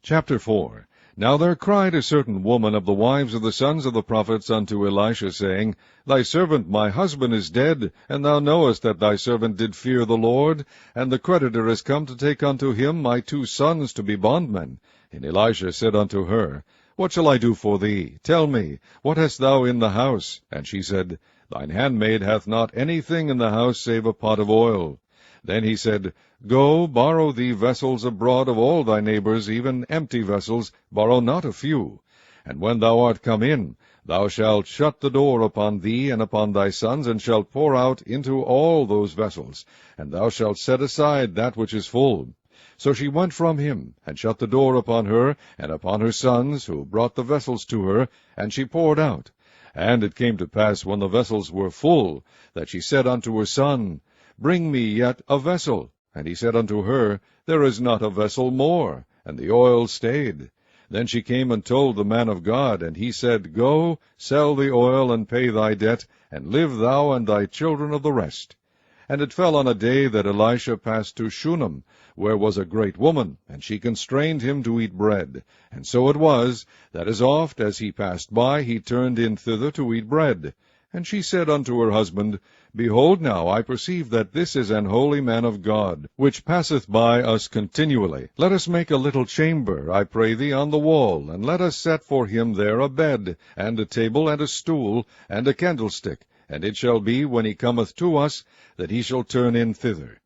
Chapter 4. Now there cried a certain woman of the wives of the sons of the prophets unto Elisha, saying, Thy servant my husband is dead, and thou knowest that thy servant did fear the Lord, and the creditor is come to take unto him my 2 sons to be bondmen. And Elisha said unto her, What shall I do for thee? Tell me, what hast thou in the house? And she said, Thine handmaid hath not anything in the house save a pot of oil. Then he said, Go, borrow thee vessels abroad of all thy neighbors, even empty vessels, borrow not a few. And when thou art come in, thou shalt shut the door upon thee and upon thy sons, and shalt pour out into all those vessels, and thou shalt set aside that which is full. So she went from him, and shut the door upon her, and upon her sons, who brought the vessels to her, and she poured out. And it came to pass, when the vessels were full, that she said unto her son, Bring me yet a vessel. And he said unto her, There is not a vessel more. And the oil stayed. Then she came and told the man of God, and he said, Go, sell the oil, and pay thy debt, and live thou and thy children of the rest. And it fell on a day that Elisha passed to Shunem, where was a great woman, and she constrained him to eat bread. And so it was, that as oft as he passed by, he turned in thither to eat bread. And she said unto her husband, Behold now, I perceive that this is an holy man of God, which passeth by us continually. Let us make a little chamber, I pray thee, on the wall, and let us set for him there a bed, and a table, and a stool, and a candlestick. And it shall be, when he cometh to us, that he shall turn in thither.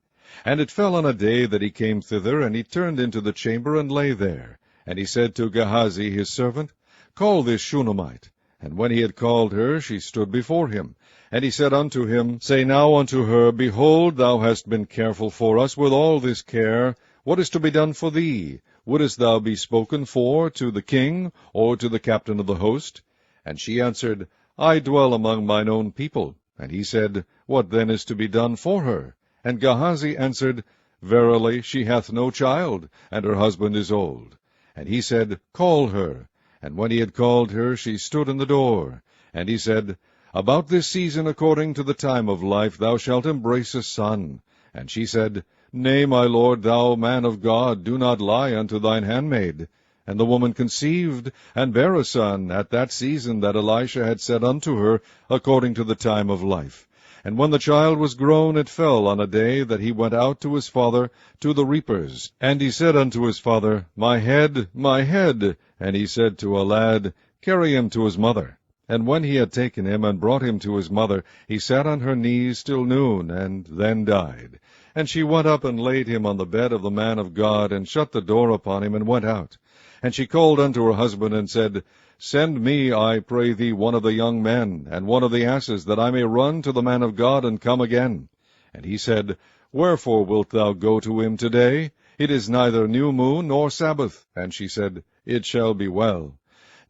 And it fell on a day that he came thither, and he turned into the chamber, and lay there. And he said to Gehazi his servant, Call this Shunammite. And when he had called her, she stood before him. And he said unto him, Say now unto her, Behold, thou hast been careful for us with all this care. What is to be done for thee? Wouldest thou be spoken for to the king, or to the captain of the host? And she answered, I dwell among mine own people. And he said, What then is to be done for her? And Gehazi answered, Verily, she hath no child, and her husband is old. And he said, Call her. And when he had called her, she stood in the door. And he said, About this season, according to the time of life, thou shalt embrace a son. And she said, Nay, my lord, thou man of God, do not lie unto thine handmaid. And the woman conceived, and bare a son, at that season that Elisha had said unto her, according to the time of life. And when the child was grown, it fell on a day that he went out to his father to the reapers. And he said unto his father, My head, my head. And he said to a lad, Carry him to his mother. And when he had taken him and brought him to his mother, he sat on her knees till noon, and then died. And she went up and laid him on the bed of the man of God, and shut the door upon him, and went out. And she called unto her husband, and said, Send me, I pray thee, one of the young men, and one of the asses, that I may run to the man of God, and come again. And he said, Wherefore wilt thou go to him today? It is neither new moon nor Sabbath. And she said, It shall be well.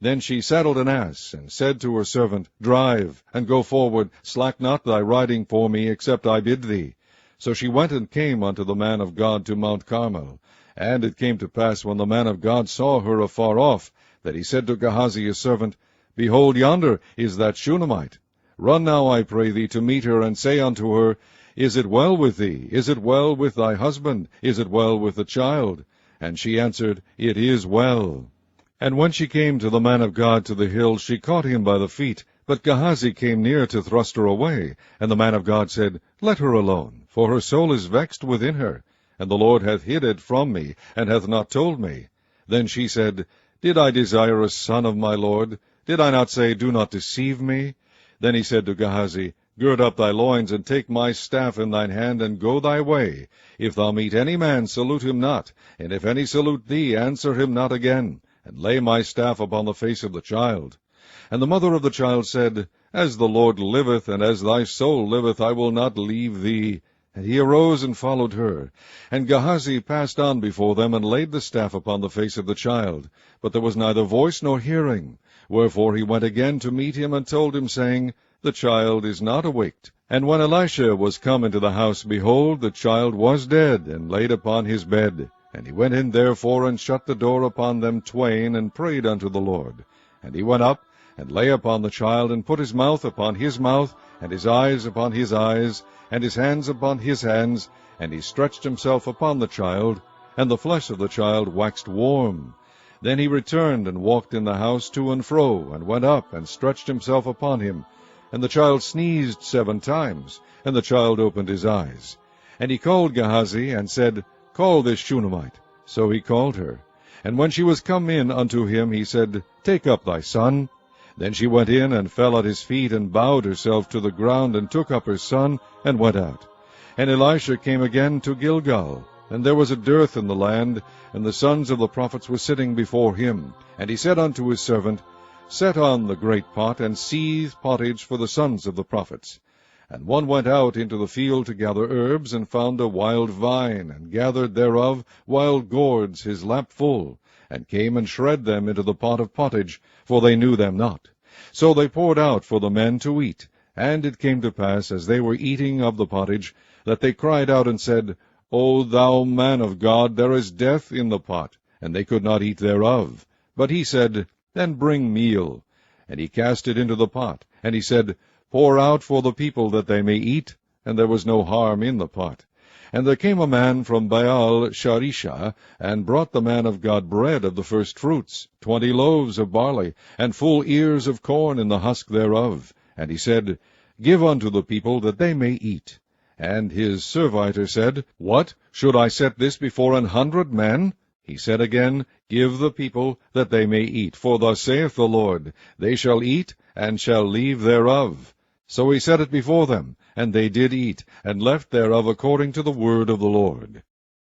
Then she saddled an ass, and said to her servant, Drive, and go forward, slack not thy riding for me, except I bid thee. So she went and came unto the man of God to Mount Carmel. And it came to pass, when the man of God saw her afar off, that he said to Gehazi his servant, Behold, yonder is that Shunammite. Run now, I pray thee, to meet her, and say unto her, Is it well with thee? Is it well with thy husband? Is it well with the child? And she answered, It is well. And when she came to the man of God to the hill, she caught him by the feet. But Gehazi came near to thrust her away. And the man of God said, Let her alone, for her soul is vexed within her. And the Lord hath hid it from me, and hath not told me. Then she said, Did I desire a son of my Lord? Did I not say, Do not deceive me? Then he said to Gehazi, Gird up thy loins, and take my staff in thine hand, and go thy way. If thou meet any man, salute him not, and if any salute thee, answer him not again. And lay my staff upon the face of the child. And the mother of the child said, As the Lord liveth, and as thy soul liveth, I will not leave thee. And he arose and followed her. And Gehazi passed on before them, and laid the staff upon the face of the child. But there was neither voice nor hearing. Wherefore he went again to meet him, and told him, saying, The child is not awaked. And when Elisha was come into the house, behold, the child was dead, and laid upon his bed. And he went in therefore, and shut the door upon them twain, and prayed unto the Lord. And he went up, and lay upon the child, and put his mouth upon his mouth, and his eyes upon his eyes, and his hands upon his hands, and he stretched himself upon the child, and the flesh of the child waxed warm. Then he returned and walked in the house to and fro, and went up and stretched himself upon him. And the child sneezed 7 times, and the child opened his eyes. And he called Gehazi, and said, Call this Shunammite. So he called her. And when she was come in unto him, he said, Take up thy son. Then she went in, and fell at his feet, and bowed herself to the ground, and took up her son, and went out. And Elisha came again to Gilgal, and there was a dearth in the land, and the sons of the prophets were sitting before him. And he said unto his servant, Set on the great pot, and seethe pottage for the sons of the prophets. And one went out into the field to gather herbs, and found a wild vine, and gathered thereof wild gourds his lap full, and came and shred them into the pot of pottage, for they knew them not. So they poured out for the men to eat. And it came to pass, as they were eating of the pottage, that they cried out and said, O thou man of God, there is death in the pot. And they could not eat thereof. But he said, Then bring meal. And he cast it into the pot. And he said, Pour out for the people that they may eat. And there was no harm in the pot. And there came a man from Baal Sharisha, and brought the man of God bread of the first fruits, 20 loaves of barley, and full ears of corn in the husk thereof. And he said, Give unto the people that they may eat. And his servitor said, What? Should I set this before 100 men? He said again, Give the people that they may eat. For thus saith the Lord, They shall eat, and shall leave thereof. So he set it before them, and they did eat, and left thereof according to the word of the Lord.